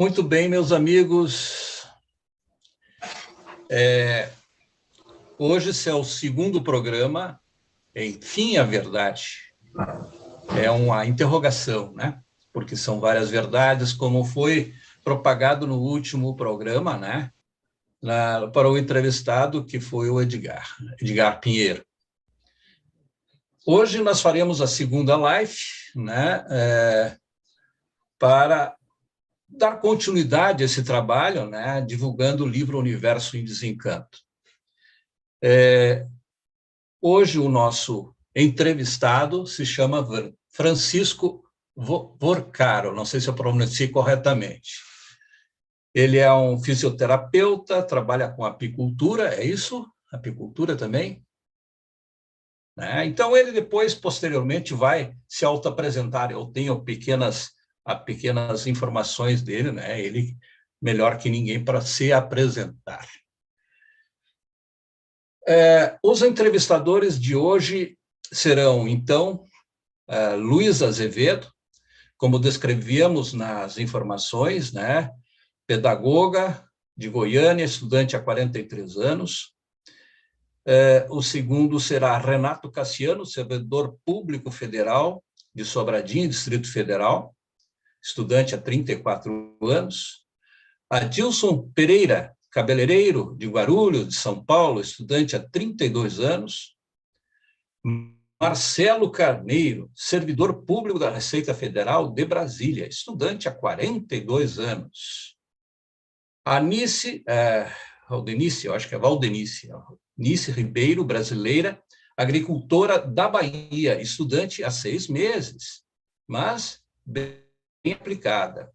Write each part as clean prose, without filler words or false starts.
Muito bem, meus amigos. Hoje esse é o segundo programa, Enfim a Verdade. É uma interrogação, né? Porque são várias verdades, como foi propagado no último programa, né? Para o entrevistado, que foi o Edgar Pinheiro. Hoje nós faremos a segunda live, né? Para dar continuidade a esse trabalho, né? Divulgando o livro Universo em Desencanto. Hoje o nosso entrevistado se chama Francisco Vorcaro, não sei se eu pronunciei corretamente. Ele é um fisioterapeuta, trabalha com apicultura, é isso? Apicultura também? Então, ele depois, posteriormente, vai se auto-apresentar. Eu tenho pequenas informações dele, né? Ele melhor que ninguém para se apresentar. Os entrevistadores de hoje serão, então, Luiz Azevedo, como descrevíamos nas informações, né? Pedagoga de Goiânia, estudante há 43 anos. O segundo será Renato Cassiano, servidor público federal de Sobradinho, Distrito Federal, estudante há 34 anos. Adilson Pereira, cabeleireiro de Guarulhos, de São Paulo, estudante há 32 anos. Marcelo Carneiro, servidor público da Receita Federal de Brasília, estudante há 42 anos. Anice, Valdenice, eu acho que é Valdenice, Nice Ribeiro, brasileira, agricultora da Bahia, estudante há 6 meses, mas bem aplicada.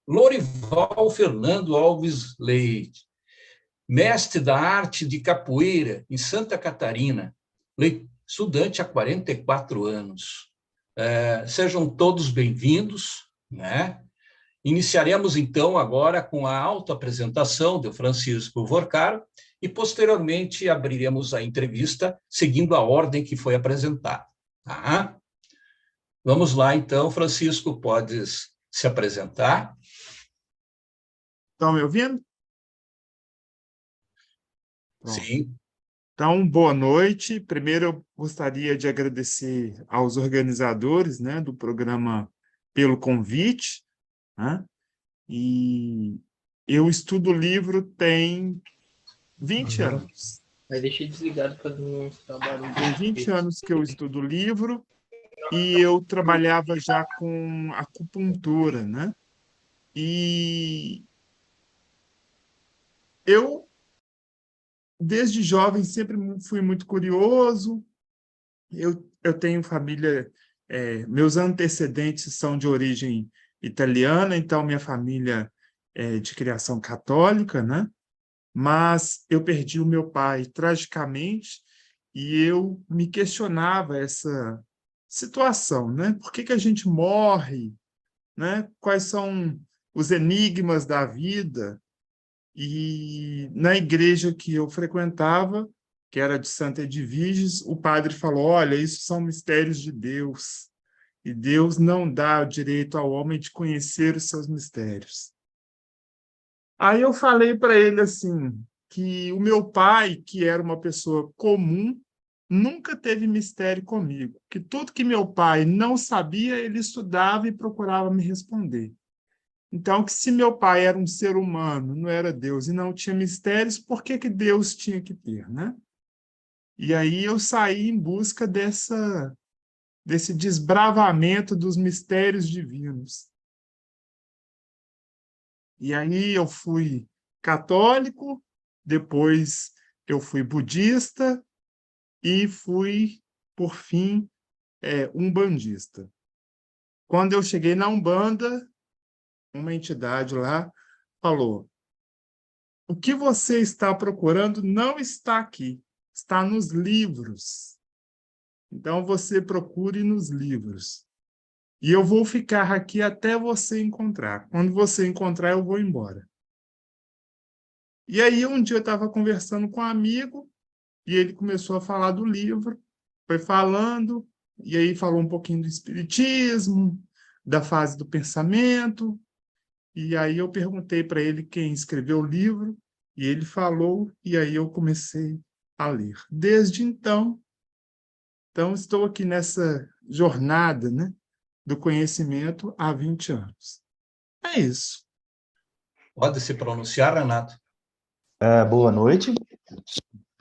Lorival Fernando Alves Leite, mestre da arte de capoeira em Santa Catarina, estudante há 44 anos. Sejam todos bem-vindos, né? Iniciaremos, então, agora com a autoapresentação de Francisco Vorcaro e, posteriormente, abriremos a entrevista seguindo a ordem que foi apresentada. Tá? Vamos lá, então, Francisco, podes se apresentar? Estão me ouvindo? Pronto. Sim. Então, boa noite. Primeiro, eu gostaria de agradecer aos organizadores, né, do programa pelo convite, né? E eu estudo o livro tem 20 anos. Mas deixei desligado para não trabalhar. Tem 20 anos que eu estudo o livro e eu trabalhava já com acupuntura, né? E eu, desde jovem, sempre fui muito curioso. Eu tenho família, meus antecedentes são de origem italiana, então minha família é de criação católica, né? Mas eu perdi o meu pai tragicamente e eu me questionava essa situação, né? Por que a gente morre, né? Quais são os enigmas da vida? E na igreja que eu frequentava, que era de Santa Edviges, o padre falou: olha, isso são mistérios de Deus, e Deus não dá o direito ao homem de conhecer os seus mistérios. Aí eu falei para ele assim, que o meu pai, que era uma pessoa comum, nunca teve mistério comigo, que tudo que meu pai não sabia, ele estudava e procurava me responder. Então, que se meu pai era um ser humano, não era Deus, e não tinha mistérios, por que Deus tinha que ter, né? E aí eu saí em busca desse desbravamento dos mistérios divinos. E aí eu fui católico, depois eu fui budista e fui, por fim, umbandista. Quando eu cheguei na Umbanda, uma entidade lá falou: o que você está procurando não está aqui, está nos livros. Então você procure nos livros. E eu vou ficar aqui até você encontrar. Quando você encontrar, eu vou embora. E aí um dia eu estava conversando com um amigo e ele começou a falar do livro, foi falando, e aí falou um pouquinho do espiritismo, da fase do pensamento. e aí eu perguntei para ele quem escreveu o livro, e ele falou, e aí eu comecei a ler. Desde então estou aqui nessa jornada, né, do conhecimento há 20 anos. É isso. Pode se pronunciar, Renato? Boa noite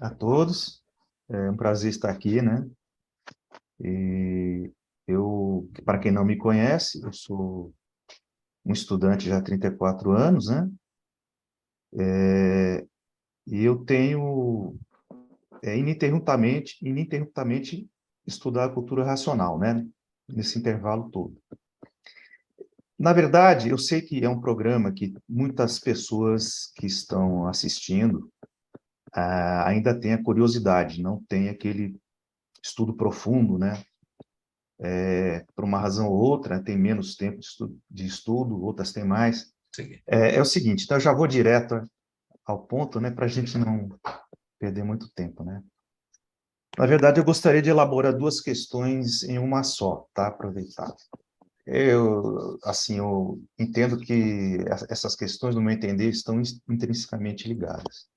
a todos. É um prazer estar aqui, né? E para quem não me conhece, eu sou um estudante já há 34 anos, né? E eu tenho ininterruptamente estudado a cultura racional, né? Nesse intervalo todo. Na verdade, eu sei que é um programa que muitas pessoas que estão assistindo ainda têm a curiosidade, não tem aquele estudo profundo, né? Por uma razão ou outra, tem menos tempo de estudo, outras têm mais. É o seguinte, então eu já vou direto ao ponto, né, para a gente não perder muito tempo, né? Na verdade, eu gostaria de elaborar duas questões em uma só, tá? Aproveitar. Eu entendo que essas questões, no meu entender, estão intrinsecamente ligadas.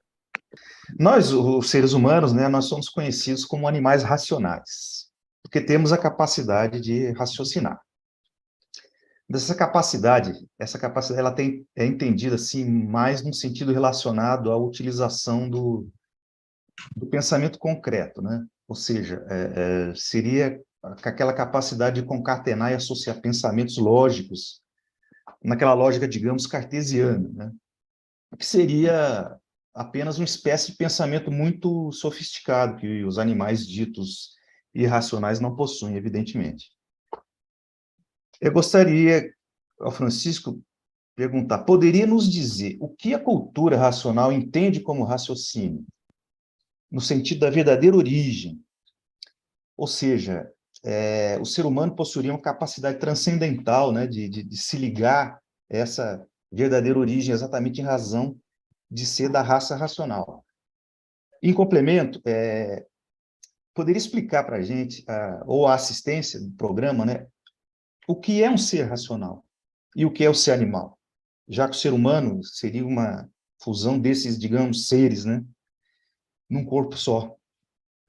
Nós, os seres humanos, né, nós somos conhecidos como animais racionais, porque temos a capacidade de raciocinar. Essa capacidade ela é entendida assim mais no sentido relacionado à utilização do pensamento concreto, né? Ou seja, seria aquela capacidade de concatenar e associar pensamentos lógicos naquela lógica, digamos, cartesiana, né? Que seria apenas uma espécie de pensamento muito sofisticado que os animais ditos irracionais não possuem, evidentemente. Eu gostaria, ao Francisco, perguntar, poderia nos dizer o que a cultura racional entende como raciocínio, no sentido da verdadeira origem? Ou seja, o ser humano possuiria uma capacidade transcendental, né, de se ligar a essa verdadeira origem, exatamente em razão de ser da raça racional. Em complemento, poderia explicar para a gente, ou a assistência do programa, né, o que é um ser racional e o que é o ser animal? Já que o ser humano seria uma fusão desses, digamos, seres, né, num corpo só.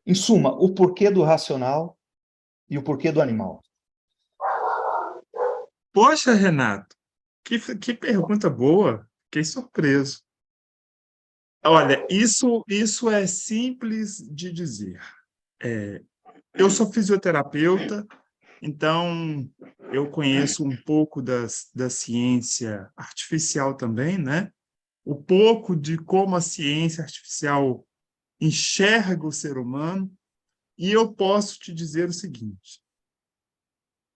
Em suma, o porquê do racional e o porquê do animal. Poxa, Renato, que pergunta boa. Fiquei surpreso. Olha, isso é simples de dizer. Eu sou fisioterapeuta, então eu conheço um pouco da ciência artificial também, né? Um pouco de como a ciência artificial enxerga o ser humano, e eu posso te dizer o seguinte: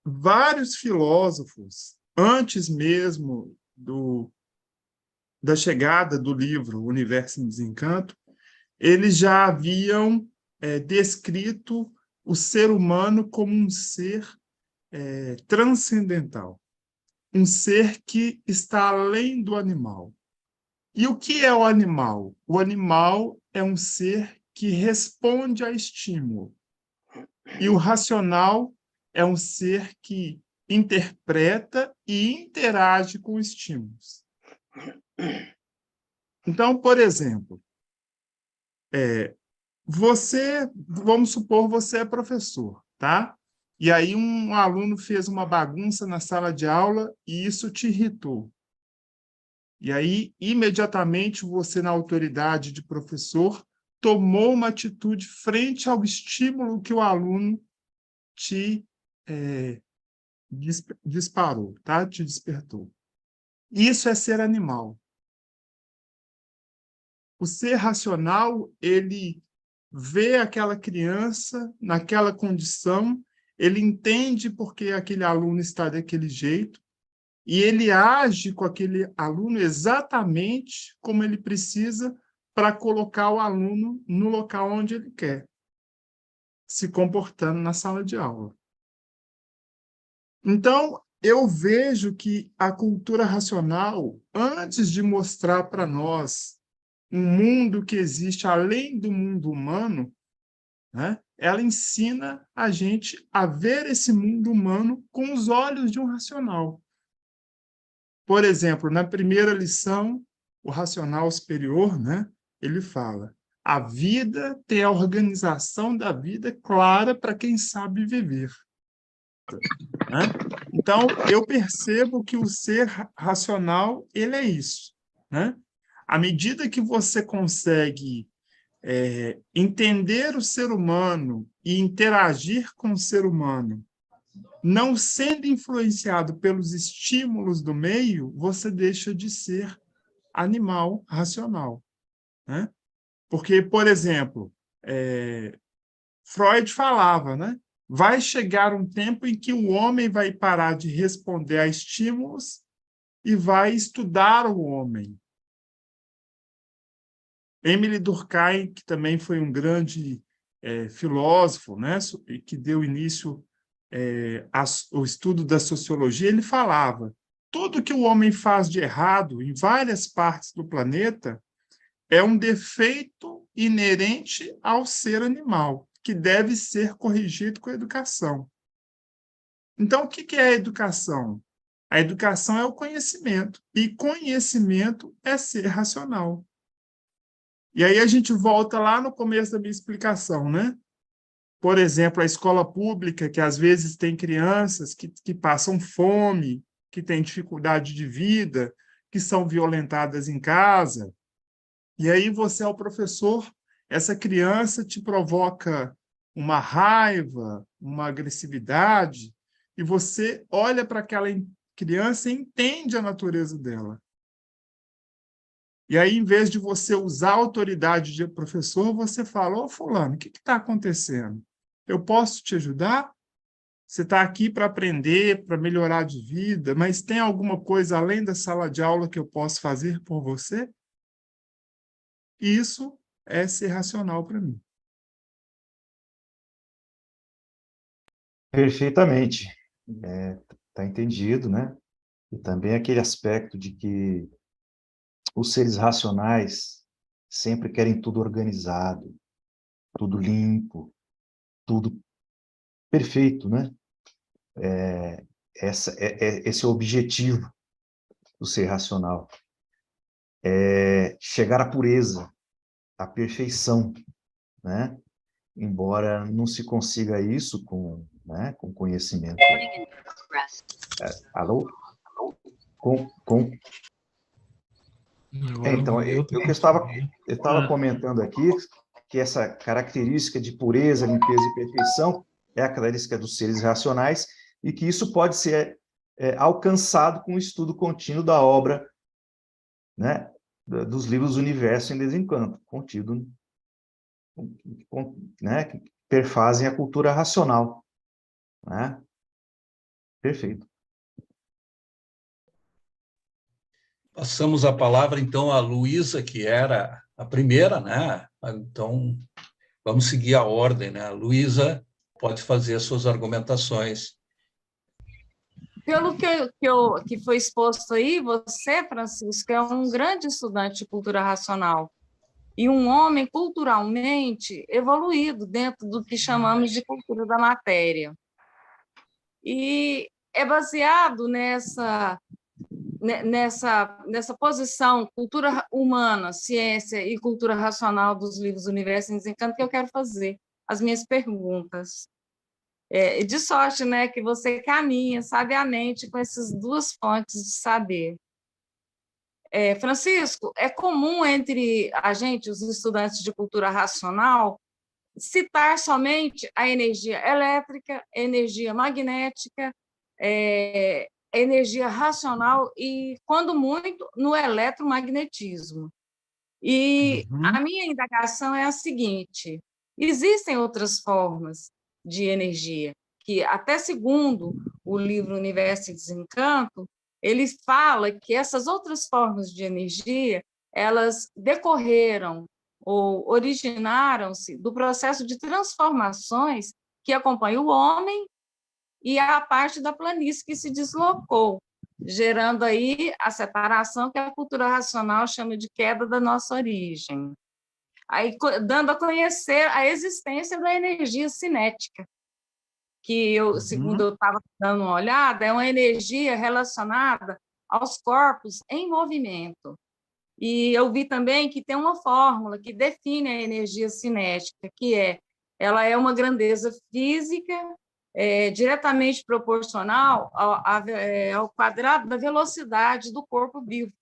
vários filósofos, antes mesmo da chegada do livro Universo em Desencanto, eles já haviam descrito o ser humano como um ser transcendental, um ser que está além do animal. E o que é o animal? O animal é um ser que responde a estímulo. E o racional é um ser que interpreta e interage com estímulos. Então, por exemplo, vamos supor, você é professor, tá? E aí um aluno fez uma bagunça na sala de aula e isso te irritou. E aí, imediatamente, você, na autoridade de professor, tomou uma atitude frente ao estímulo que o aluno te disparou, tá? Te despertou. Isso é ser animal. O ser racional, ele vê aquela criança naquela condição, ele entende porque aquele aluno está daquele jeito, e ele age com aquele aluno exatamente como ele precisa para colocar o aluno no local onde ele quer, se comportando na sala de aula. Então, eu vejo que a cultura racional, antes de mostrar para nós um mundo que existe além do mundo humano, né, ela ensina a gente a ver esse mundo humano com os olhos de um racional. Por exemplo, na primeira lição, o racional superior, né, ele fala: a vida tem a organização da vida clara para quem sabe viver. Né? Então, eu percebo que o ser racional, ele é isso. Né? À medida que você consegue entender o ser humano e interagir com o ser humano, não sendo influenciado pelos estímulos do meio, você deixa de ser animal racional. Né? Porque, por exemplo, Freud falava, né? Vai chegar um tempo em que o homem vai parar de responder a estímulos e vai estudar o homem. Émile Durkheim, que também foi um grande filósofo, né, que deu início ao estudo da sociologia, ele falava: tudo que o homem faz de errado em várias partes do planeta é um defeito inerente ao ser animal, que deve ser corrigido com a educação. Então, o que é a educação? A educação é o conhecimento, e conhecimento é ser racional. E aí a gente volta lá no começo da minha explicação, né? Por exemplo, a escola pública, que às vezes tem crianças que passam fome, que têm dificuldade de vida, que são violentadas em casa. E aí você é o professor, essa criança te provoca uma raiva, uma agressividade, e você olha para aquela criança e entende a natureza dela. E aí, em vez de você usar a autoridade de professor, você fala: ô fulano, o que está acontecendo? Eu posso te ajudar? Você está aqui para aprender, para melhorar de vida, mas tem alguma coisa além da sala de aula que eu posso fazer por você? Isso é ser racional para mim. Perfeitamente. Tá entendido, né? E também aquele aspecto de que os seres racionais sempre querem tudo organizado, tudo limpo, tudo perfeito, né? Esse é o objetivo do ser racional. Chegar à pureza, à perfeição, né? Embora não se consiga isso com conhecimento. Alô? Então, eu estava comentando aqui que essa característica de pureza, limpeza e perfeição é a característica dos seres racionais e que isso pode ser alcançado com o estudo contínuo da obra, né, dos livros Universo em Desencanto, contido, né, que perfazem a cultura racional. Né? Perfeito. Passamos a palavra, então, à Luísa, que era a primeira, né? Então, vamos seguir a ordem, né? Luísa pode fazer as suas argumentações. Pelo que foi exposto aí, você, Francisco, é um grande estudante de cultura racional e um homem culturalmente evoluído dentro do que chamamos de cultura da matéria. E é baseado nessa posição, cultura humana, ciência e cultura racional dos livros Universo em Desencanto, que eu quero fazer as minhas perguntas. De sorte, né, que você caminha sabiamente com essas duas fontes de saber. Francisco, é comum entre a gente, os estudantes de cultura racional, citar somente a energia elétrica, energia magnética, energia racional e, quando muito, no eletromagnetismo. E a minha indagação é a seguinte: existem outras formas de energia que, até segundo o livro Universo e Desencanto, ele fala que essas outras formas de energia, elas decorreram ou originaram-se do processo de transformações que acompanha o homem e a parte da planície que se deslocou, gerando aí a separação que a cultura racional chama de queda da nossa origem. Aí, dando a conhecer a existência da energia cinética, que segundo eu estava dando uma olhada, é uma energia relacionada aos corpos em movimento. E eu vi também que tem uma fórmula que define a energia cinética, ela é uma grandeza física diretamente proporcional ao quadrado da velocidade do corpo vivo.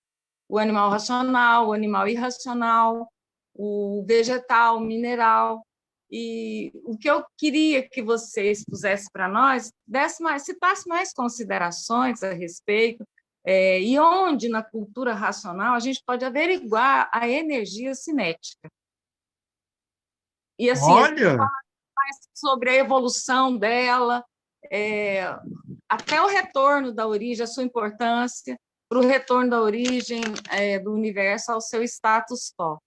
O animal racional, o animal irracional, o vegetal, o mineral. E o que eu queria que você expusesse para nós, citasse mais considerações a respeito, e onde, na cultura racional, a gente pode averiguar a energia cinética. E, assim, Olha, mais sobre a evolução dela, até o retorno da origem, a sua importância para o retorno da origem do universo ao seu status quo.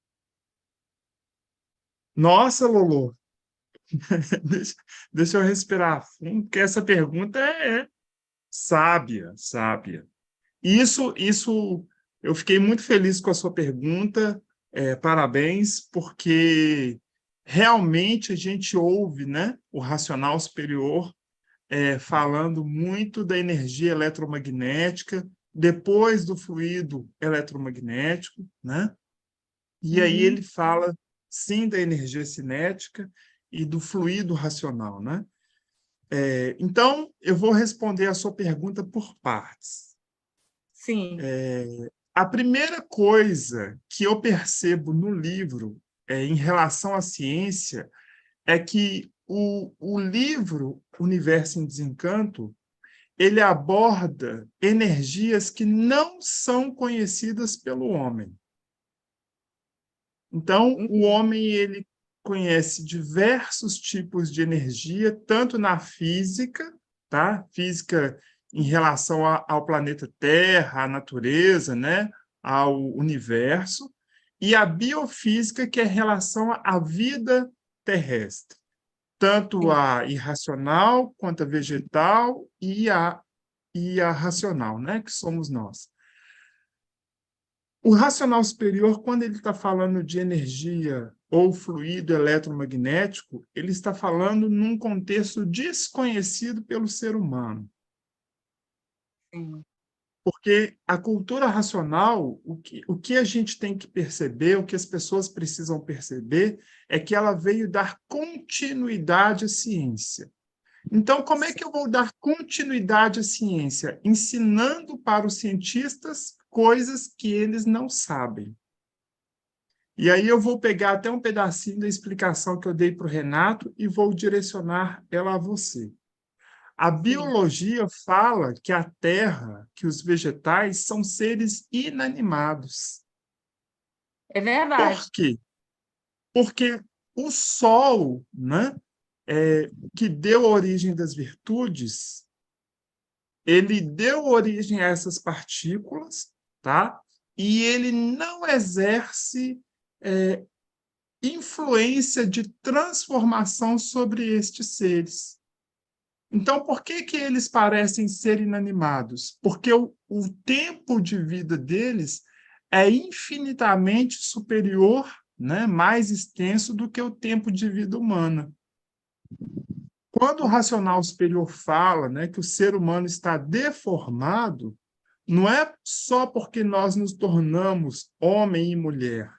nossa, Lolo, deixa eu respirar fundo, porque essa pergunta é sábia, sábia. Isso, eu fiquei muito feliz com a sua pergunta, parabéns, porque realmente a gente ouve, né, o racional superior falando muito da energia eletromagnética, depois do fluido eletromagnético, né? E aí ele fala, sim, da energia cinética e do fluido racional, né? Então, eu vou responder a sua pergunta por partes. Sim. A primeira coisa que eu percebo no livro, em relação à ciência, é que o livro Universo em Desencanto, ele aborda energias que não são conhecidas pelo homem. Então, o homem ele conhece diversos tipos de energia, tanto na física, tá? Física em relação ao planeta Terra, à natureza, né? Ao universo, e a biofísica, que é em relação à vida terrestre, tanto a irracional quanto a vegetal e a racional, né? Que somos nós. O racional superior, quando ele está falando de energia ou fluido eletromagnético, ele está falando num contexto desconhecido pelo ser humano. Sim. Porque a cultura racional, o que a gente tem que perceber, o que as pessoas precisam perceber, é que ela veio dar continuidade à ciência. Então, como é que eu vou dar continuidade à ciência? Ensinando para os cientistas coisas que eles não sabem. E aí eu vou pegar até um pedacinho da explicação que eu dei para o Renato e vou direcionar ela a você. A biologia fala que a Terra, que os vegetais são seres inanimados. É verdade. Por quê? Porque o Sol, né, que deu origem das virtudes, ele deu origem a essas partículas, tá? E ele não exerce influência de transformação sobre estes seres. Então, por que eles parecem ser inanimados? Porque o tempo de vida deles é infinitamente superior, né, mais extenso do que o tempo de vida humana. Quando o racional superior fala, né, que o ser humano está deformado, não é só porque nós nos tornamos homem e mulher.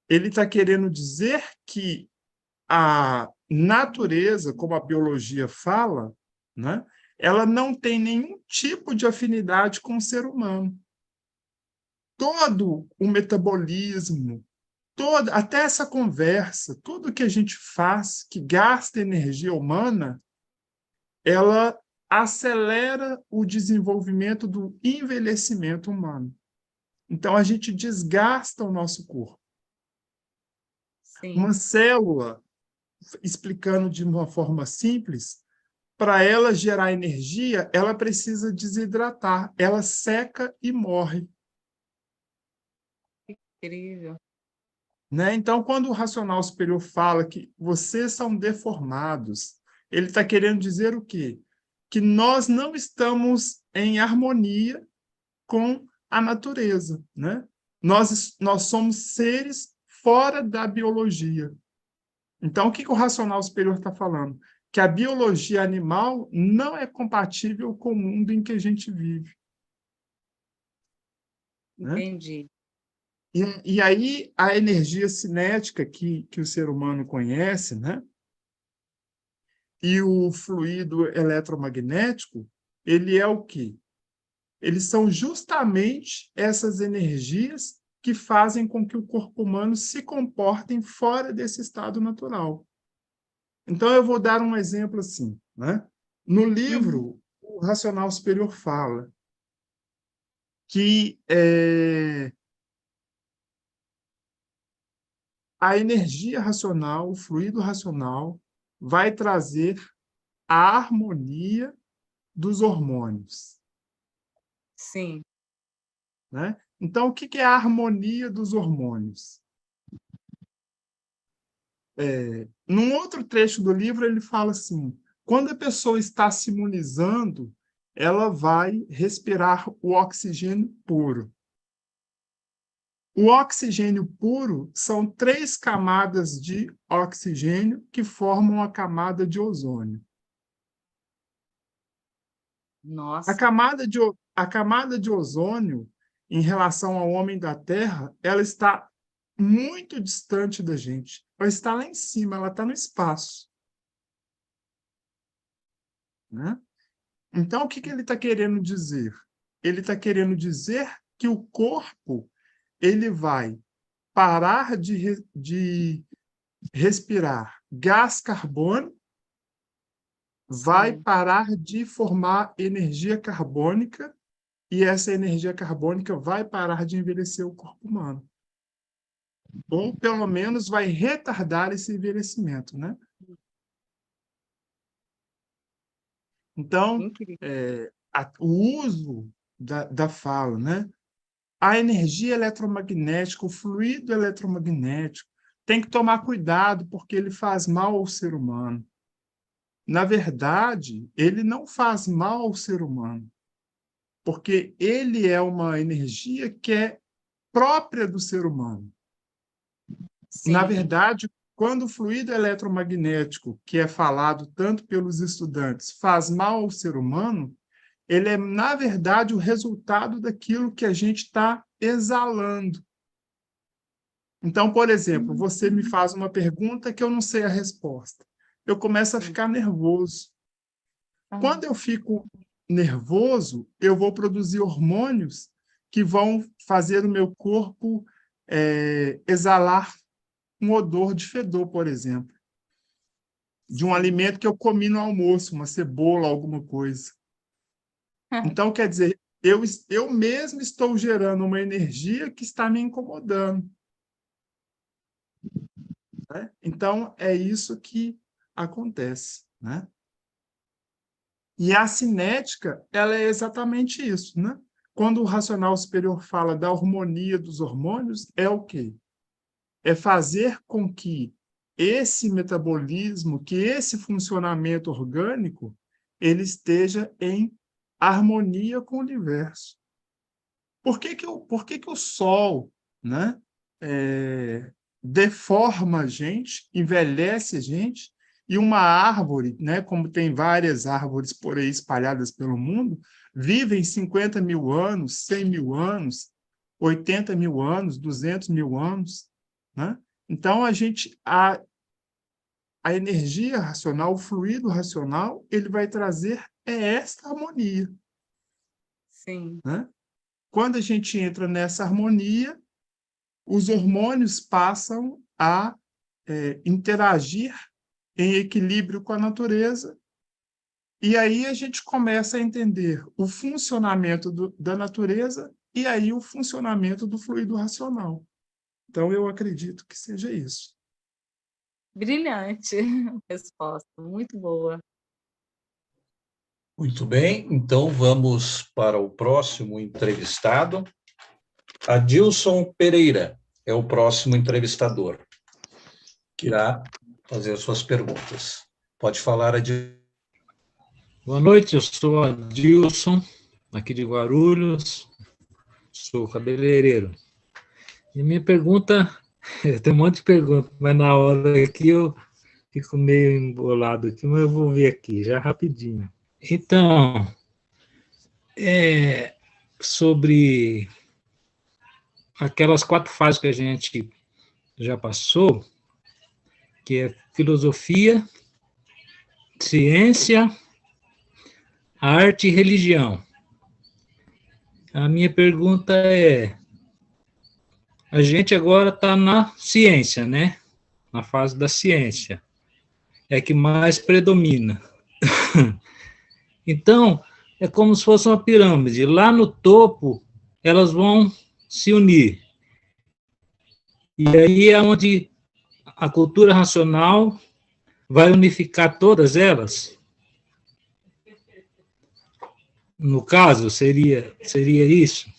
Ele está querendo dizer que a natureza, como a biologia fala, né, ela não tem nenhum tipo de afinidade com o ser humano. Todo o metabolismo, até essa conversa, tudo que a gente faz que gasta energia humana, ela acelera o desenvolvimento do envelhecimento humano. Então, a gente desgasta o nosso corpo. Sim. Uma célula, explicando de uma forma simples, para ela gerar energia, ela precisa desidratar, ela seca e morre. Incrível. Né? Então, quando o racional superior fala que vocês são deformados, ele está querendo dizer o quê? Que nós não estamos em harmonia com a natureza. Né? Nós somos seres fora da biologia. Então, o que o racional superior está falando? Que a biologia animal não é compatível com o mundo em que a gente vive. né? Entendi. E aí, a energia cinética que o ser humano conhece, né? E o fluido eletromagnético, ele é o quê? Eles são justamente essas energias que fazem com que o corpo humano se comporte fora desse estado natural. Então, eu vou dar um exemplo assim, né? No livro, o Racional Superior fala que a energia racional, o fluido racional, vai trazer a harmonia dos hormônios, Sim, né? Então, o que é a harmonia dos hormônios? Num outro trecho do livro, ele fala assim: quando a pessoa está se imunizando, ela vai respirar o oxigênio puro. O oxigênio puro são 3 camadas de oxigênio que formam a camada de ozônio. nossa, A camada de ozônio, em relação ao homem da Terra, ela está muito distante da gente. Ela está lá em cima, ela está no espaço, né? Então, o que ele está querendo dizer? Ele está querendo dizer que o corpo ele vai parar de respirar gás carbônico, vai sim, parar de formar energia carbônica, e essa energia carbônica vai parar de envelhecer o corpo humano. Ou, pelo menos, vai retardar esse envelhecimento, né? Então, incrível. o uso da fala, né? A energia eletromagnética, o fluido eletromagnético, tem que tomar cuidado, porque ele faz mal ao ser humano. Na verdade, ele não faz mal ao ser humano, porque ele é uma energia que é própria do ser humano. Na Sim, verdade, quando o fluido eletromagnético, que é falado tanto pelos estudantes, faz mal ao ser humano, ele é, na verdade, o resultado daquilo que a gente está exalando. Então, por exemplo, você me faz uma pergunta que eu não sei a resposta. Eu começo a ficar nervoso. Quando eu fico nervoso, eu vou produzir hormônios que vão fazer o meu corpo exalar um odor de fedor, por exemplo, de um alimento que eu comi no almoço, uma cebola, alguma coisa. Então, quer dizer, eu mesmo estou gerando uma energia que está me incomodando, né? Então, é isso que acontece, né? E a cinética, ela é exatamente isso, né? Quando o racional superior fala da harmonia dos hormônios, é o quê? É fazer com que esse metabolismo, que esse funcionamento orgânico, ele esteja em harmonia com o universo. Por que que o Sol, né, deforma a gente, envelhece a gente, e uma árvore, né, como tem várias árvores por aí espalhadas pelo mundo, vivem 50 mil anos, 100 mil anos, 80 mil anos, 200 mil anos, né? Então, a energia racional, o fluido racional, ele vai trazer esta harmonia, sim, né? Quando a gente entra nessa harmonia, os hormônios passam a interagir em equilíbrio com a natureza, e aí a gente começa a entender o funcionamento da natureza e aí o funcionamento do fluido racional. Então, eu acredito que seja isso. brilhante resposta, muito boa. Muito bem, então vamos para o próximo entrevistado. Adilson Pereira é o próximo entrevistador, que irá fazer as suas perguntas. Pode falar, Adilson. Boa noite, eu sou Adilson, aqui de Guarulhos, sou cabeleireiro. E minha pergunta, tem um monte de perguntas, mas na hora aqui eu fico meio embolado aqui, mas eu vou ver aqui, já rapidinho. Então, sobre aquelas 4 fases que a gente já passou, que é filosofia, ciência, arte e religião. A minha pergunta é, a gente agora está na ciência, né? Na fase da ciência. É que mais predomina. Então, é como se fosse uma pirâmide. Lá no topo, elas vão se unir. E aí é onde a cultura racional vai unificar todas elas. No caso, seria isso?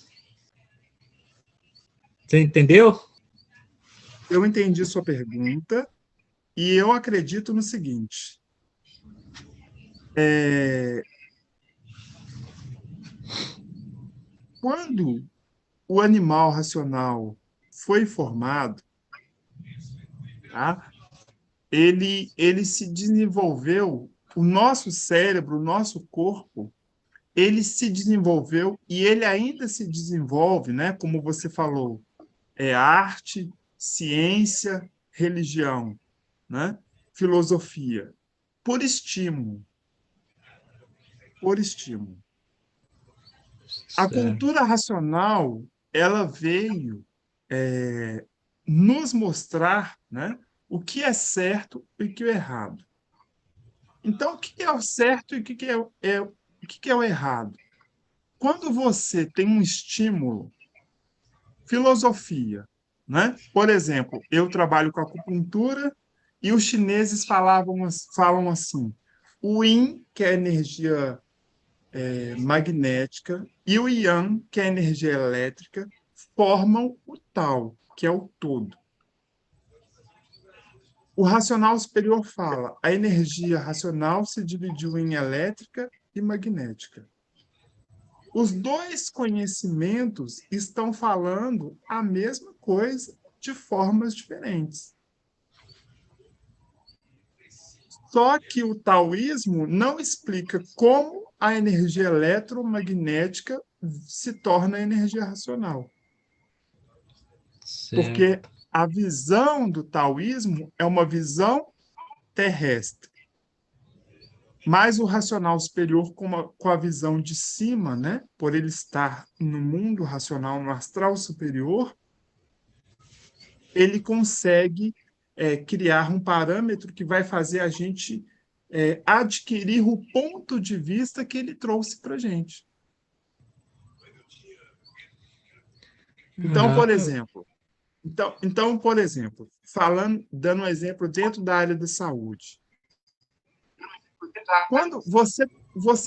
Você entendeu? Eu entendi sua pergunta e eu acredito no seguinte. Quando o animal racional foi formado, tá? Ele se desenvolveu, o nosso cérebro, o nosso corpo, ele se desenvolveu e ele ainda se desenvolve, né? Como você falou, arte, ciência, religião, né? Filosofia, por estímulo. Por estímulo. A cultura racional, ela veio nos mostrar, né, o que é certo e o que é errado. Então, o que é o certo e o que é o errado? Quando você tem um estímulo, filosofia, né? Por exemplo, eu trabalho com acupuntura e os chineses falam assim, o yin, que é energia magnética, e o yang, que é energia elétrica, formam o tal, que é o todo. O racional superior fala, a energia racional se dividiu em elétrica e magnética. Os dois conhecimentos estão falando a mesma coisa de formas diferentes. Só que o taoísmo não explica como a energia eletromagnética se torna energia racional. Certo. Porque a visão do taoísmo é uma visão terrestre. Mas o racional superior, com a visão de cima, né? Por ele estar no mundo racional, no astral superior, ele consegue criar um parâmetro que vai fazer a gente adquirir o ponto de vista que ele trouxe para a gente. Então, por exemplo, dando um exemplo dentro da área da saúde. Quando você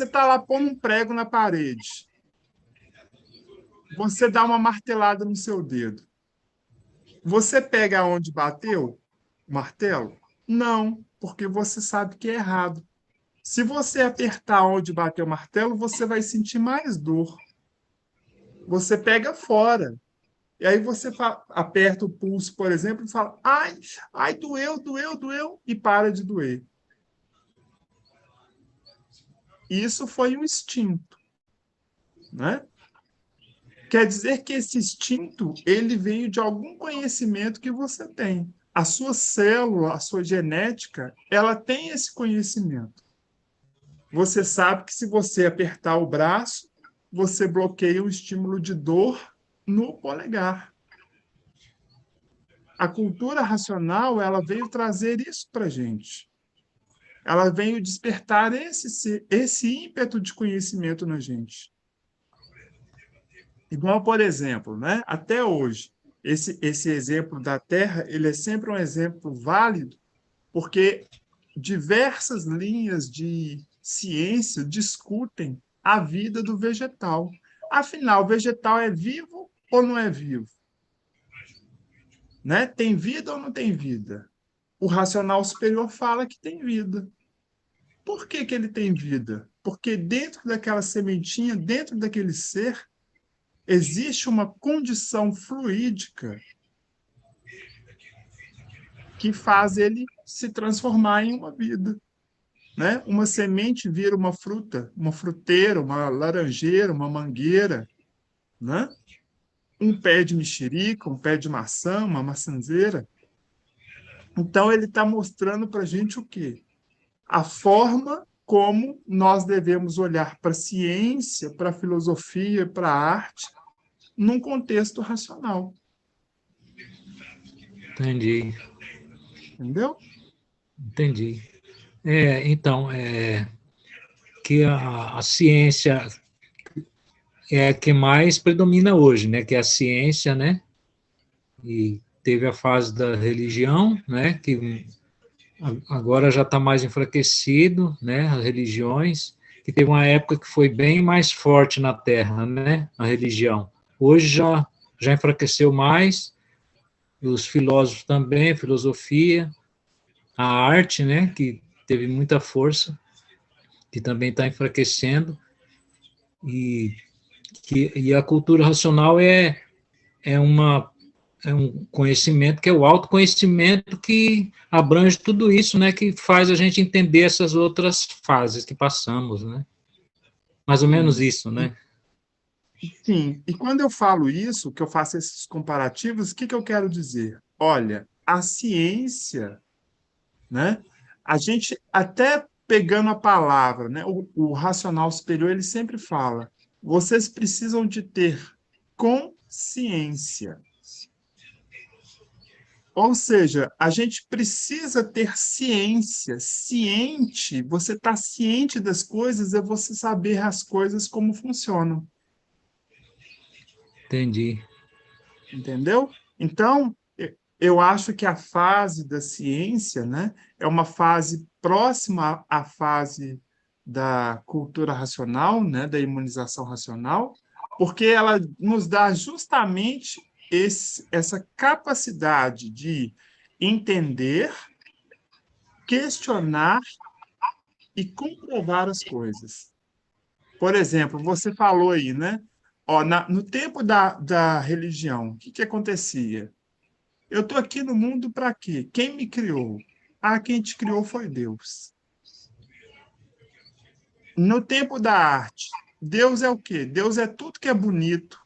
está lá pondo um prego na parede, você dá uma martelada no seu dedo. Você pega onde bateu o martelo? Não, porque você sabe que é errado. Se você apertar onde bateu o martelo, você vai sentir mais dor. Você pega fora. E aí você aperta o pulso, por exemplo, e fala, ai, doeu, e para de doer. Isso foi um instinto, né? Quer dizer que esse instinto, ele veio de algum conhecimento que você tem. A sua célula, a sua genética, ela tem esse conhecimento. Você sabe que se você apertar o braço, você bloqueia o estímulo de dor no polegar. A cultura racional, ela veio trazer isso para a gente. Ela veio despertar esse ímpeto de conhecimento na gente. Igual, por exemplo, né? Até hoje, esse exemplo da Terra, ele é sempre um exemplo válido, porque diversas linhas de ciência discutem a vida do vegetal. Afinal, o vegetal é vivo ou não é vivo? Né? Tem vida ou não tem vida? O racional superior fala que tem vida. Por que ele tem vida? Porque dentro daquela sementinha, dentro daquele ser, existe uma condição fluídica que faz ele se transformar em uma vida. Né? Uma semente vira uma fruta, uma fruteira, uma laranjeira, uma mangueira. Né? um pé de mexerica, um pé de maçã, uma maçanzeira. Então, ele está mostrando para a gente o quê? A forma como nós devemos olhar para a ciência, para a filosofia, para a arte, num contexto racional. Entendi, Entendeu? entendi. Então, que a ciência é a que mais predomina hoje, né? Que é a ciência, né? E teve a fase da religião, né? Que agora já está mais enfraquecido, né? As religiões, que teve uma época que foi bem mais forte na Terra, né? A religião. Hoje já enfraqueceu mais, e os filósofos também, filosofia, a arte, né? Que teve muita força, que também está enfraquecendo, e a cultura racional é um conhecimento que é o autoconhecimento que abrange tudo isso, né, que faz a gente entender essas outras fases que passamos, né? Mais ou menos isso, né? Sim, e quando eu falo isso, que eu faço esses comparativos, o que eu quero dizer? Olha, a ciência, né? A gente, até pegando a palavra, né? O racional superior, ele sempre fala, vocês precisam de ter consciência. Ou seja, a gente precisa ter ciência, ciente, você está ciente das coisas, é você saber as coisas como funcionam. Entendi. Entendeu? Então, eu acho que a fase da ciência, né, é uma fase próxima à fase da cultura racional, né, da imunização racional, porque ela nos dá justamente essa capacidade de entender, questionar e comprovar as coisas. Por exemplo, você falou aí, né? Ó, no tempo da religião, o que acontecia? Eu estou aqui no mundo para quê? Quem me criou? Ah, quem te criou foi Deus. No tempo da arte, Deus é o quê? Deus é tudo que é bonito.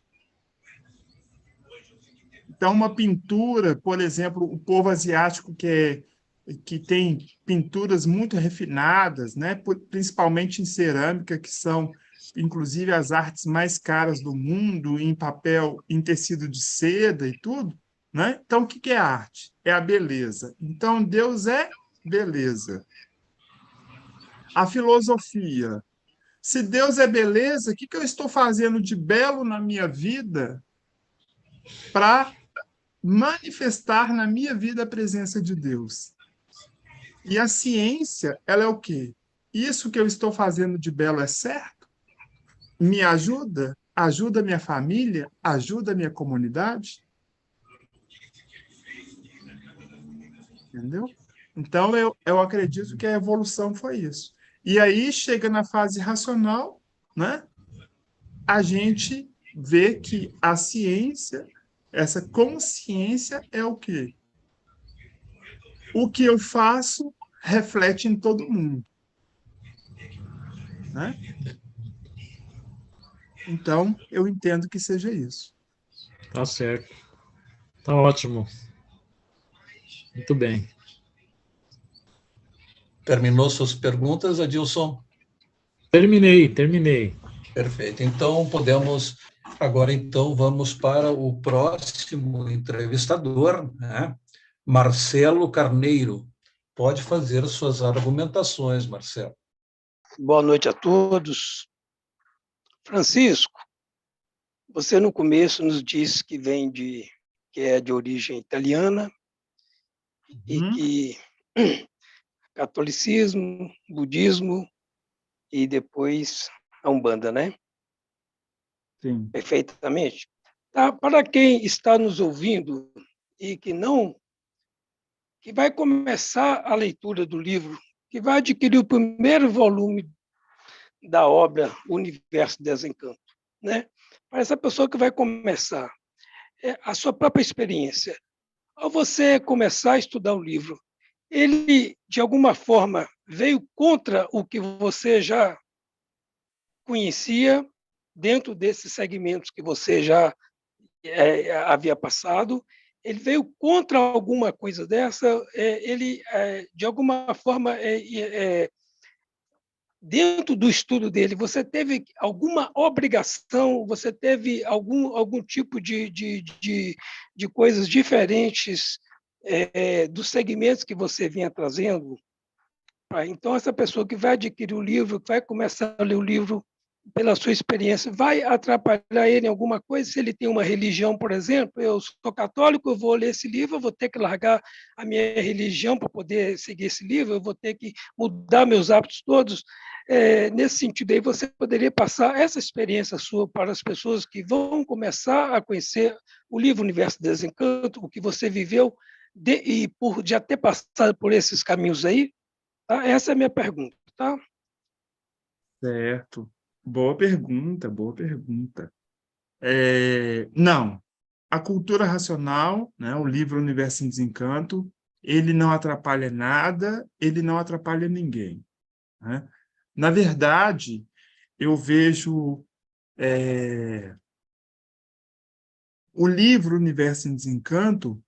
Então, uma pintura, por exemplo, o povo asiático que tem pinturas muito refinadas, né? Principalmente em cerâmica, que são, inclusive, as artes mais caras do mundo, em papel, em tecido de seda e tudo, né? Então, o que é arte? É a beleza. Então, Deus é beleza. A filosofia. Se Deus é beleza, o que eu estou fazendo de belo na minha vida para manifestar na minha vida a presença de Deus? E a ciência, ela é o quê? Isso que eu estou fazendo de belo é certo? Me ajuda? Ajuda a minha família? Ajuda a minha comunidade? Entendeu? Então, eu acredito que a evolução foi isso. E aí, chega na fase racional, né? A gente vê que a ciência, essa consciência é o quê? O que eu faço reflete em todo mundo, né? Então, eu entendo que seja isso. Tá certo. Tá ótimo. Muito bem. Terminou suas perguntas, Adilson? Terminei. Perfeito. Então, podemos... Agora, então, vamos para o próximo entrevistador, né? Marcelo Carneiro. Pode fazer suas argumentações, Marcelo. Boa noite a todos. Francisco, você no começo nos disse que que é de origem italiana e que catolicismo, budismo e depois a Umbanda, né? Sim. Perfeitamente. Tá, para quem está nos ouvindo e que vai começar a leitura do livro, que vai adquirir o primeiro volume da obra Universo Desencanto, né? Para essa pessoa que vai começar a sua própria experiência, ao você começar a estudar o livro, ele de alguma forma veio contra o que você já conhecia dentro desses segmentos que você já havia passado, ele veio contra alguma coisa dessa, ele, de alguma forma, dentro do estudo dele, você teve alguma obrigação, você teve algum tipo de coisas diferentes dos segmentos que você vinha trazendo? Então, essa pessoa que vai adquirir o livro, que vai começar a ler o livro pela sua experiência, vai atrapalhar ele em alguma coisa? Se ele tem uma religião, por exemplo, eu sou católico, eu vou ler esse livro, eu vou ter que largar a minha religião para poder seguir esse livro, eu vou ter que mudar meus hábitos todos. Nesse sentido aí, você poderia passar essa experiência sua para as pessoas que vão começar a conhecer o livro Universo do Desencanto, o que você viveu, e por já ter passado por esses caminhos aí? Tá? Essa é a minha pergunta, tá? Certo. Boa pergunta, boa pergunta. Não, a cultura racional, né, o livro Universo em Desencanto, ele não atrapalha nada, ele não atrapalha ninguém, né? Na verdade, eu vejo o livro Universo em Desencanto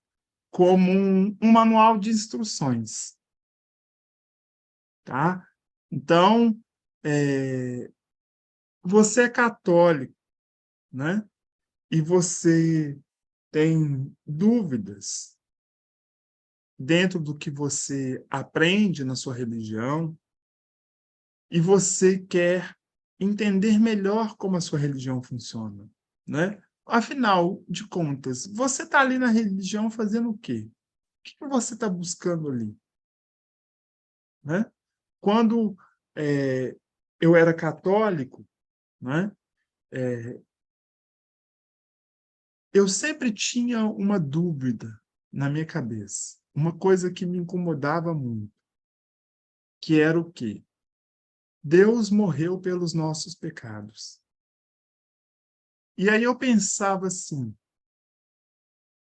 como um manual de instruções, tá? Então, você é católico, né? E você tem dúvidas dentro do que você aprende na sua religião e você quer entender melhor como a sua religião funciona, né? Afinal de contas, você está ali na religião fazendo o quê? O que você está buscando ali, né? Quando eu era católico, né? Eu sempre tinha uma dúvida na minha cabeça, uma coisa que me incomodava muito, que era o quê? Deus morreu pelos nossos pecados. E aí eu pensava assim,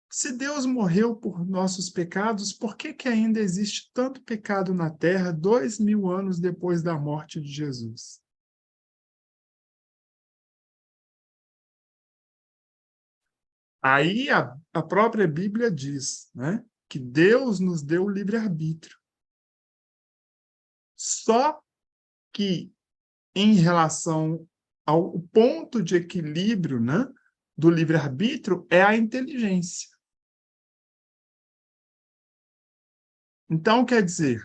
se Deus morreu por nossos pecados, por que que ainda existe tanto pecado na Terra 2000 anos depois da morte de Jesus? Aí a própria Bíblia diz, né, que Deus nos deu o livre-arbítrio. Só que em relação ao ponto de equilíbrio, né, do livre-arbítrio é a inteligência. Então, quer dizer,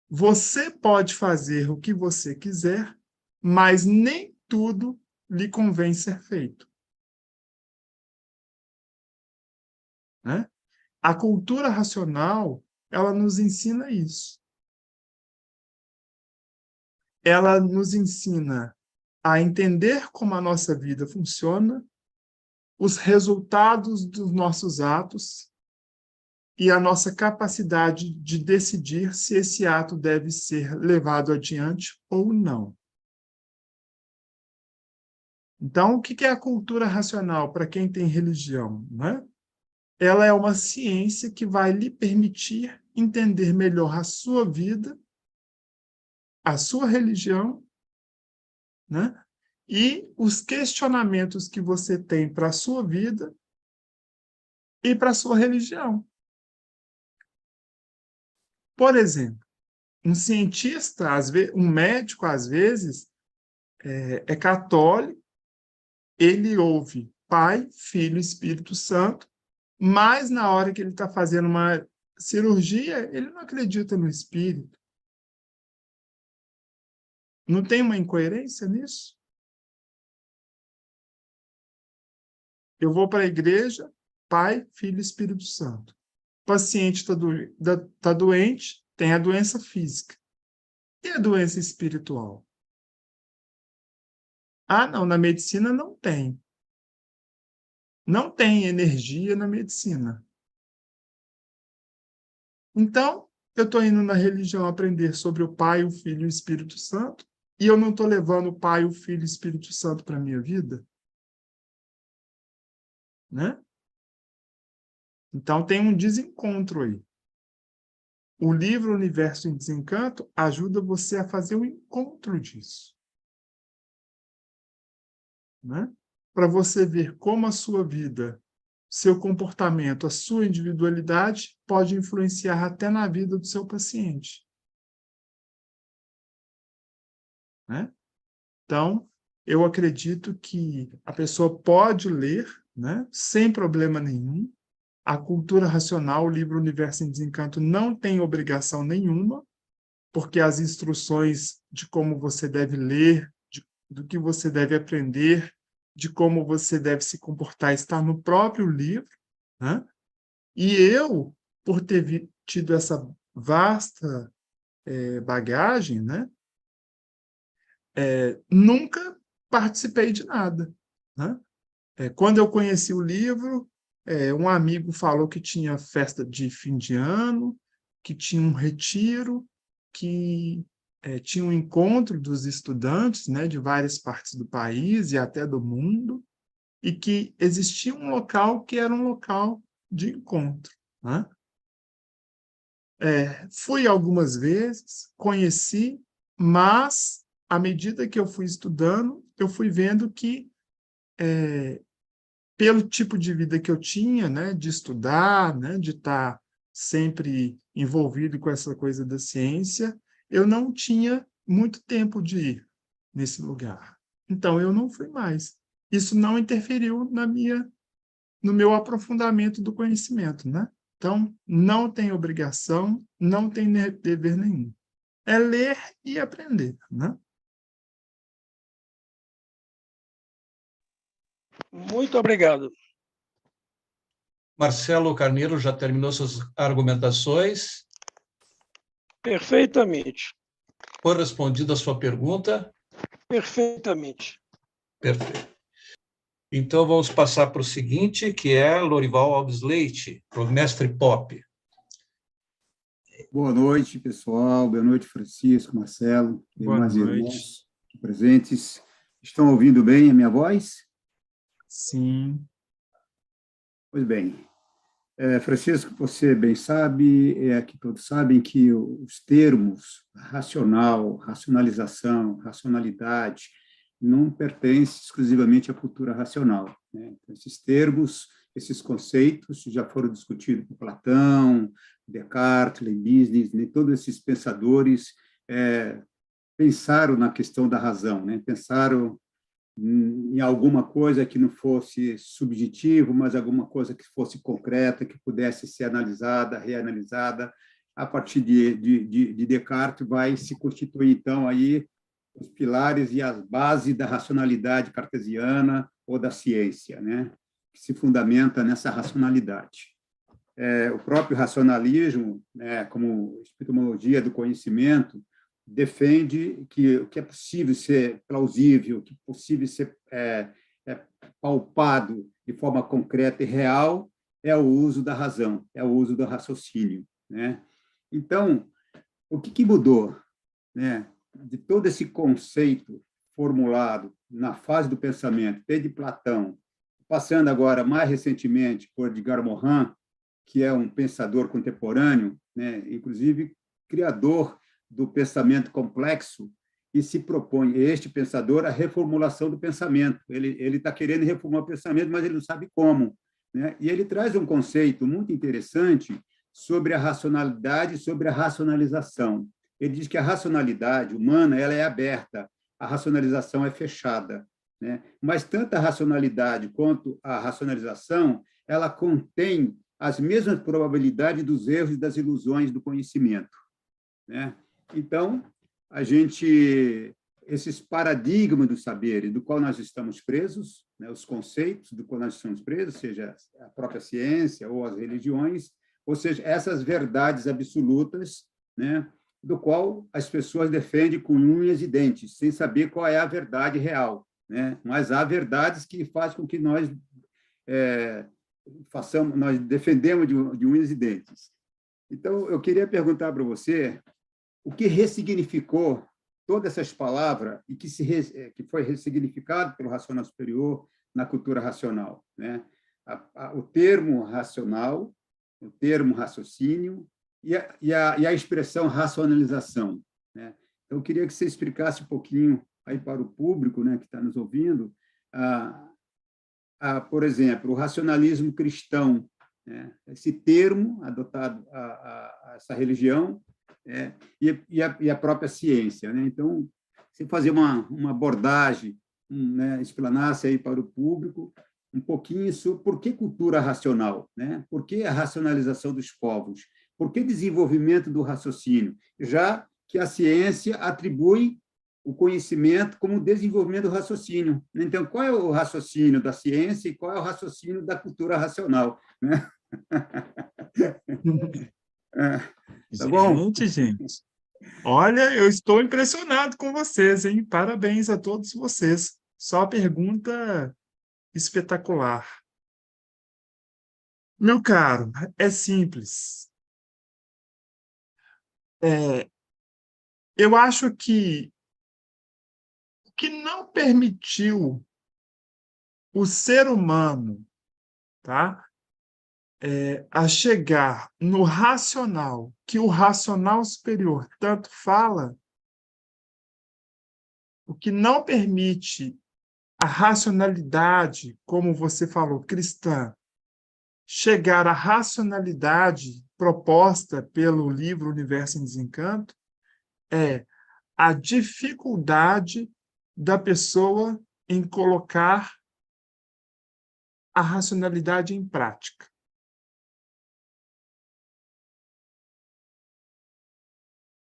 você pode fazer o que você quiser, mas nem tudo lhe convém ser feito, né? A cultura racional, ela nos ensina isso. Ela nos ensina a entender como a nossa vida funciona, os resultados dos nossos atos e a nossa capacidade de decidir se esse ato deve ser levado adiante ou não. Então, o que é a cultura racional para quem tem religião, né? Ela é uma ciência que vai lhe permitir entender melhor a sua vida, a sua religião, né? E os questionamentos que você tem para a sua vida e para a sua religião. Por exemplo, um cientista, um médico, às vezes, é católico, ele ouve Pai, Filho e Espírito Santo, mas na hora que ele está fazendo uma cirurgia, ele não acredita no Espírito. Não tem uma incoerência nisso? Eu vou para a igreja, Pai, Filho e Espírito Santo. O paciente está doente, tem a doença física. E a doença espiritual? Ah, não, na medicina não tem. Não tem energia na medicina. Então, eu estou indo na religião aprender sobre o Pai, o Filho e o Espírito Santo, e eu não estou levando o Pai, o Filho e o Espírito Santo para a minha vida? Né? Então, tem um desencontro aí. O livro Universo em Desencanto ajuda você a fazer o encontro disso, né? Para você ver como a sua vida seu comportamento, a sua individualidade pode influenciar até na vida do seu paciente. Né? Então, eu acredito que a pessoa pode ler, né, sem problema nenhum. A cultura racional, o livro Universo em Desencanto, não tem obrigação nenhuma, porque as instruções de como você deve ler, do que você deve aprender, de como você deve se comportar, está no próprio livro. Né? E eu, por ter tido essa vasta bagagem, né, nunca participei de nada. Né? Quando eu conheci o livro, um amigo falou que tinha festa de fim de ano, que tinha um retiro, que tinha um encontro dos estudantes, né, de várias partes do país e até do mundo, e que existia um local que era um local de encontro. Né? Fui algumas vezes, conheci, mas, à medida que eu fui estudando, eu fui vendo que, pelo tipo de vida que eu tinha, né, de estudar, né, de estar sempre envolvido com essa coisa da ciência, eu não tinha muito tempo de ir nesse lugar. Então, eu não fui mais. Isso não interferiu no meu aprofundamento do conhecimento, né? Então, não tem obrigação, não tem dever nenhum. É ler e aprender, né? Muito obrigado. Marcelo Carneiro já terminou suas argumentações? Perfeitamente. Foi respondida a sua pergunta? Perfeitamente. Perfeito. Então, vamos passar para o seguinte, que é Lorival Alves Leite, o mestre Pop. Boa noite, pessoal. Boa noite, Francisco, Marcelo, demais irmãos presentes. Estão ouvindo bem a minha voz? Sim. Pois bem. Francisco, você bem sabe, que todos sabem que os termos racional, racionalização, racionalidade, não pertencem exclusivamente à cultura racional. Né? Esses termos, esses conceitos já foram discutidos por Platão, Descartes, Leibniz, né? Todos esses pensadores pensaram na questão da razão, né? Pensaram em alguma coisa que não fosse subjetivo, mas alguma coisa que fosse concreta, que pudesse ser analisada, reanalisada. A partir de Descartes vai se constituir, então, aí os pilares e as bases da racionalidade cartesiana ou da ciência, né? Que se fundamenta nessa racionalidade. O próprio racionalismo, né, como epistemologia do conhecimento, defende que o que é possível ser plausível, o que é possível ser palpado de forma concreta e real, é o uso da razão, é o uso do raciocínio. Né? Então, o que mudou, né, de todo esse conceito formulado na fase do pensamento, desde Platão, passando agora, mais recentemente, por Edgar Morin, que é um pensador contemporâneo, né, inclusive criador do pensamento complexo, e se propõe, este pensador, a reformulação do pensamento. Ele está querendo reformular o pensamento, mas ele não sabe como. Né? E ele traz um conceito muito interessante sobre a racionalidade e sobre a racionalização. Ele diz que a racionalidade humana ela é aberta, a racionalização é fechada. Né? Mas tanto a racionalidade quanto a racionalização, ela contém as mesmas probabilidades dos erros e das ilusões do conhecimento. Né? Então, esses paradigmas do saber do qual nós estamos presos, né, os conceitos do qual nós estamos presos, seja a própria ciência ou as religiões, ou seja, essas verdades absolutas, né, do qual as pessoas defendem com unhas e dentes, sem saber qual é a verdade real. Né? Mas há verdades que fazem com que nós nós defendemos de unhas e dentes. Então, eu queria perguntar para você o que ressignificou todas essas palavras e que foi ressignificado pelo racional superior na cultura racional. Né? O termo racional, o termo raciocínio e a expressão racionalização. Né? Então, eu queria que você explicasse um pouquinho aí para o público, né, que está nos ouvindo, por exemplo, o racionalismo cristão, né? Esse termo adotado a essa religião, e a própria ciência, né? Então, se fazer uma abordagem, né, explanasse aí para o público um pouquinho sobre por que cultura racional, né? Por que a racionalização dos povos, por que desenvolvimento do raciocínio, já que a ciência atribui o conhecimento como desenvolvimento do raciocínio. Então, qual é o raciocínio da ciência e qual é o raciocínio da cultura racional, né? Tá bom? Gente, olha, eu estou impressionado com vocês, hein? Parabéns a todos vocês. Só pergunta espetacular. Meu caro, é simples. Eu acho que o que não permitiu o ser humano, tá, a chegar no racional, que o racional superior tanto fala, o que não permite a racionalidade, como você falou, cristã, chegar à racionalidade proposta pelo livro Universo em Desencanto, é a dificuldade da pessoa em colocar a racionalidade em prática.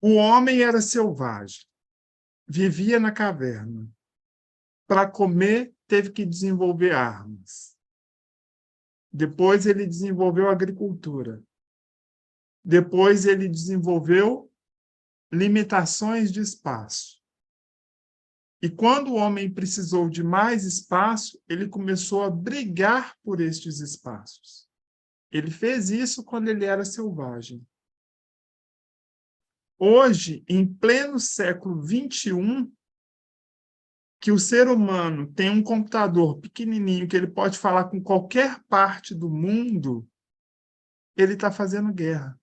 O homem era selvagem, vivia na caverna. Para comer, teve que desenvolver armas. Depois ele desenvolveu agricultura. Depois ele desenvolveu limitações de espaço. E quando o homem precisou de mais espaço, ele começou a brigar por estes espaços. Ele fez isso quando ele era selvagem. Hoje, em pleno século XXI, que o ser humano tem um computador pequenininho que ele pode falar com qualquer parte do mundo, ele está fazendo guerra.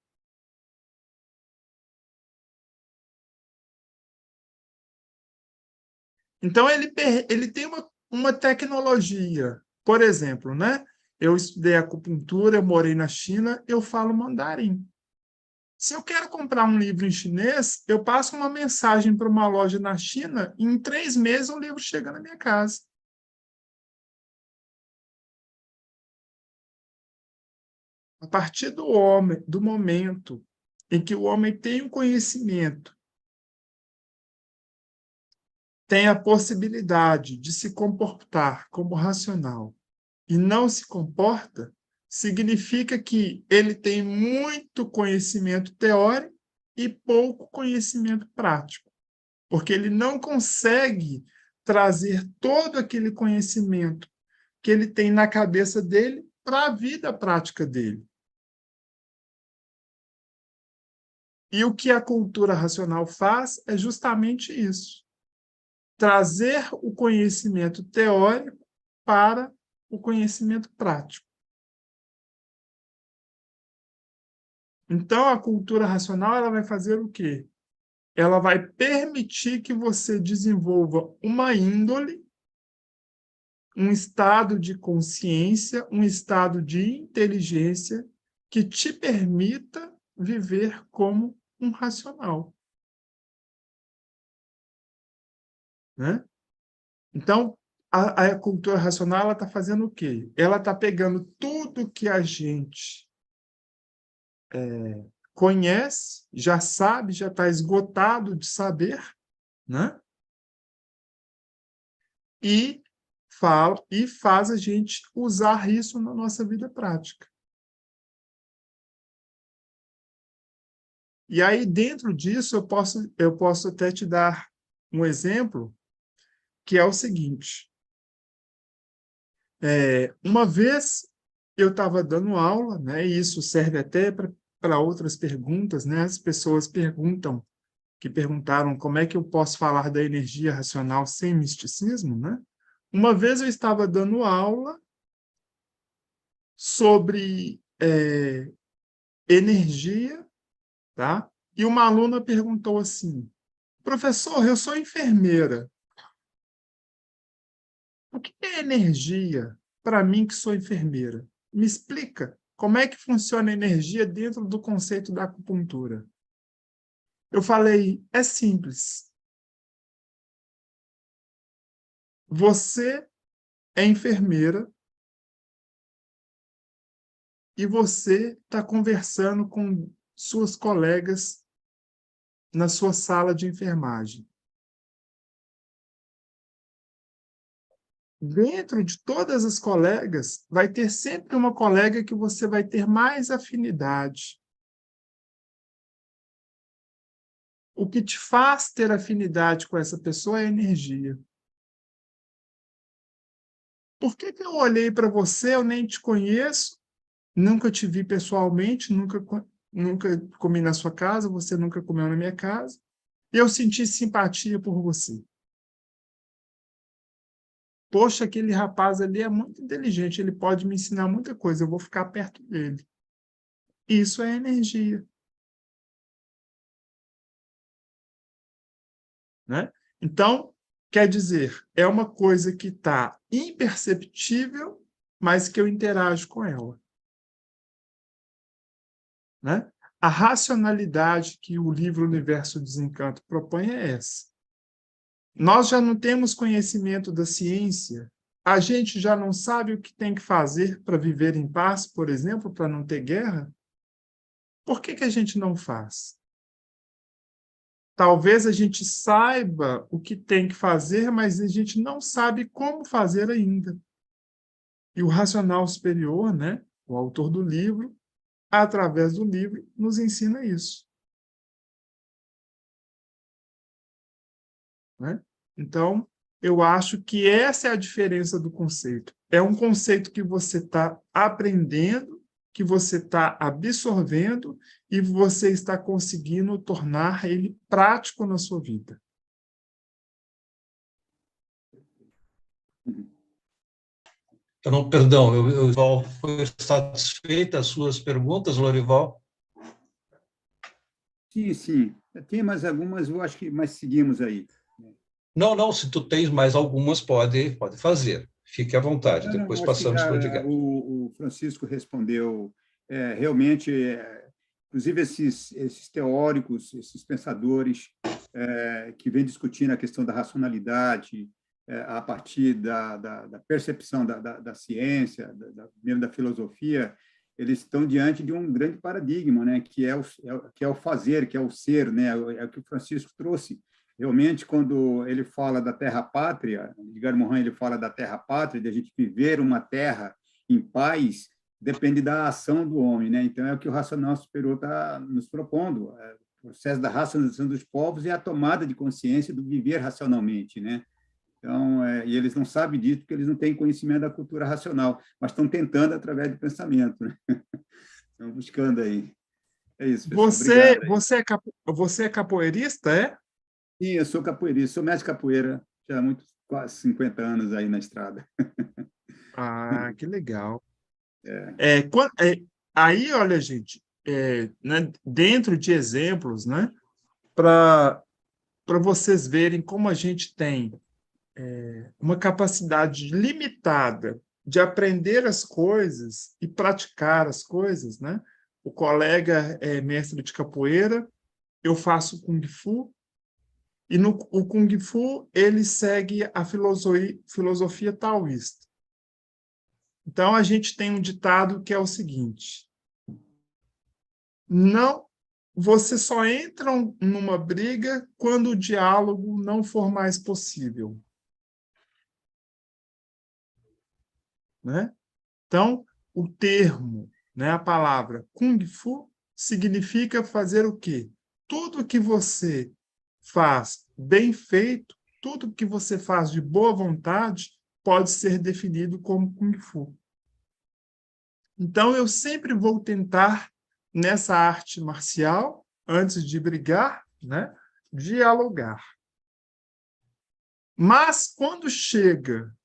Então, ele tem uma tecnologia. Por exemplo, né? Eu estudei acupuntura, eu morei na China, eu falo mandarim. Se eu quero comprar um livro em chinês, eu passo uma mensagem para uma loja na China e em 3 meses o livro chega na minha casa. A partir do momento em que o homem tem o conhecimento, tem a possibilidade de se comportar como racional e não se comporta, significa que ele tem muito conhecimento teórico e pouco conhecimento prático, porque ele não consegue trazer todo aquele conhecimento que ele tem na cabeça dele para a vida prática dele. E o que a cultura racional faz é justamente isso: trazer o conhecimento teórico para o conhecimento prático. Então, a cultura racional ela vai fazer o quê? Ela vai permitir que você desenvolva uma índole, um estado de consciência, um estado de inteligência que te permita viver como um racional. Né? Então, a cultura racional está fazendo o quê? Ela está pegando tudo que a gente conhece, já sabe, já está esgotado de saber, né? E faz a gente usar isso na nossa vida prática. E aí, dentro disso, eu posso até te dar um exemplo, que é o seguinte. Uma vez eu estava dando aula, né, e isso serve até para outras perguntas, né? As pessoas perguntaram como é que eu posso falar da energia racional sem misticismo, né? Uma vez eu estava dando aula sobre energia, tá? E uma aluna perguntou assim: professor, eu sou enfermeira. O que é energia para mim que sou enfermeira. Me explica como é que funciona a energia dentro do conceito da acupuntura. Eu falei, é simples. Você é enfermeira e você está conversando com suas colegas na sua sala de enfermagem. Dentro de todas as colegas, vai ter sempre uma colega que você vai ter mais afinidade. O que te faz ter afinidade com essa pessoa é a energia. Por que que eu olhei para você, eu nem te conheço, nunca te vi pessoalmente, nunca comi na sua casa, você nunca comeu na minha casa, e eu senti simpatia por você? Poxa, aquele rapaz ali é muito inteligente, ele pode me ensinar muita coisa, eu vou ficar perto dele. Isso é energia. Né? Então, quer dizer, é uma coisa que está imperceptível, mas que eu interajo com ela. Né? A racionalidade que o livro Universo Desencanto propõe é essa. Nós já não temos conhecimento da ciência, a gente já não sabe o que tem que fazer para viver em paz, por exemplo, para não ter guerra. Por que que a gente não faz? Talvez a gente saiba o que tem que fazer, mas a gente não sabe como fazer ainda. E o racional superior, né, o autor do livro, através do livro, nos ensina isso. Né? Então, eu acho que essa é a diferença do conceito. É um conceito que você está aprendendo, que você está absorvendo e você está conseguindo tornar ele prático na sua vida. Perdão, Lorival, foi satisfeita as suas perguntas, Lorival? Sim, sim. Tem mais algumas, eu acho que mais seguimos aí. Não, se tu tens mais algumas, pode fazer. Fique à vontade, depois passamos para o Edgar. O Francisco respondeu realmente, inclusive esses teóricos, esses pensadores que vêm discutindo a questão da racionalidade a partir da percepção da ciência, mesmo da filosofia, eles estão diante de um grande paradigma, né, que é o fazer, que é o ser, né, é o que o Francisco trouxe. Realmente, quando ele fala da terra-pátria, Edgar Morin, ele fala da terra-pátria, de a gente viver uma terra em paz, depende da ação do homem, né? Então, é o que o racional superior está nos propondo. O processo da racionalização dos povos é a tomada de consciência do viver racionalmente, né? Então, e eles não sabem disso porque eles não têm conhecimento da cultura racional, mas estão tentando através do pensamento, né? Estão buscando aí. É isso, pessoal. Você é capoeirista, é? Sim, eu sou capoeirista, sou mestre de capoeira, já há quase 50 anos aí na estrada. Ah, que legal. Aí, olha, gente, né, dentro de exemplos, né, para vocês verem como a gente tem uma capacidade limitada de aprender as coisas e praticar as coisas, né? O colega é mestre de capoeira, eu faço Kung Fu, e o Kung Fu ele segue a filosofia taoísta. Então, a gente tem um ditado que é o seguinte: você só entra numa briga quando o diálogo não for mais possível. Né? Então, o termo, né, a palavra Kung Fu significa fazer o quê? Tudo que você faz bem feito, tudo que você faz de boa vontade, pode ser definido como Kung Fu. Então, eu sempre vou tentar, nessa arte marcial, antes de brigar, né, dialogar. Mas, quando chega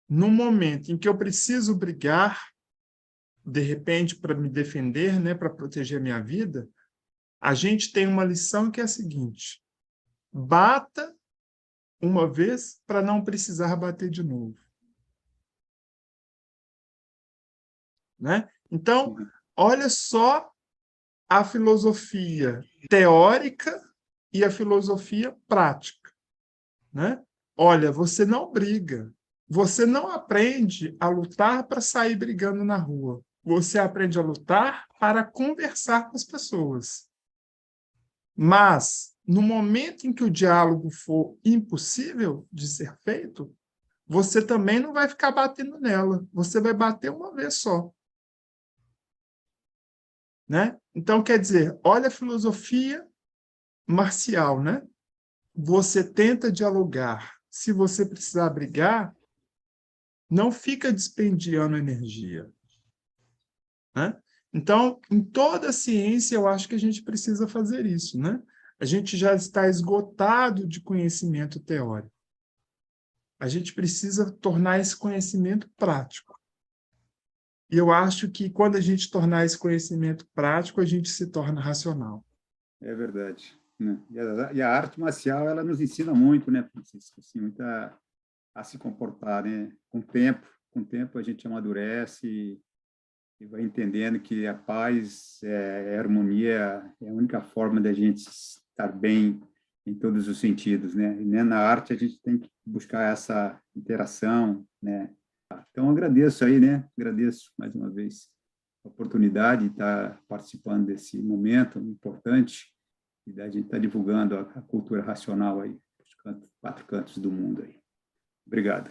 no momento em que eu preciso brigar, de repente, para me defender, né, para proteger a minha vida, a gente tem uma lição que é a seguinte: bata uma vez para não precisar bater de novo. né? Então, olha só a filosofia teórica e a filosofia prática, né? Olha, você não briga, você não aprende a lutar para sair brigando na rua. Você aprende a lutar para conversar com as pessoas. Mas, no momento em que o diálogo for impossível de ser feito, você também não vai ficar batendo nela. Você vai bater uma vez só. Né? Então, quer dizer, olha a filosofia marcial, né? Você tenta dialogar. Se você precisar brigar, não fica dispendiando energia. Né? Então, em toda a ciência, eu acho que a gente precisa fazer isso, né? A gente já está esgotado de conhecimento teórico. A gente precisa tornar esse conhecimento prático. E eu acho que quando a gente tornar esse conhecimento prático, a gente se torna racional. É verdade. Né? E a arte marcial, ela nos ensina muito, né, Francisco? Assim, muito a se comportar, né? Com o tempo a gente amadurece e vai entendendo que a paz, a harmonia é a única forma da gente estar bem em todos os sentidos, né? E, né, na arte a gente tem que buscar essa interação, né? Então, agradeço aí, né? Agradeço mais uma vez a oportunidade de estar participando desse momento importante e da gente estar divulgando a cultura racional aí, nos 4 cantos do mundo aí. Obrigado.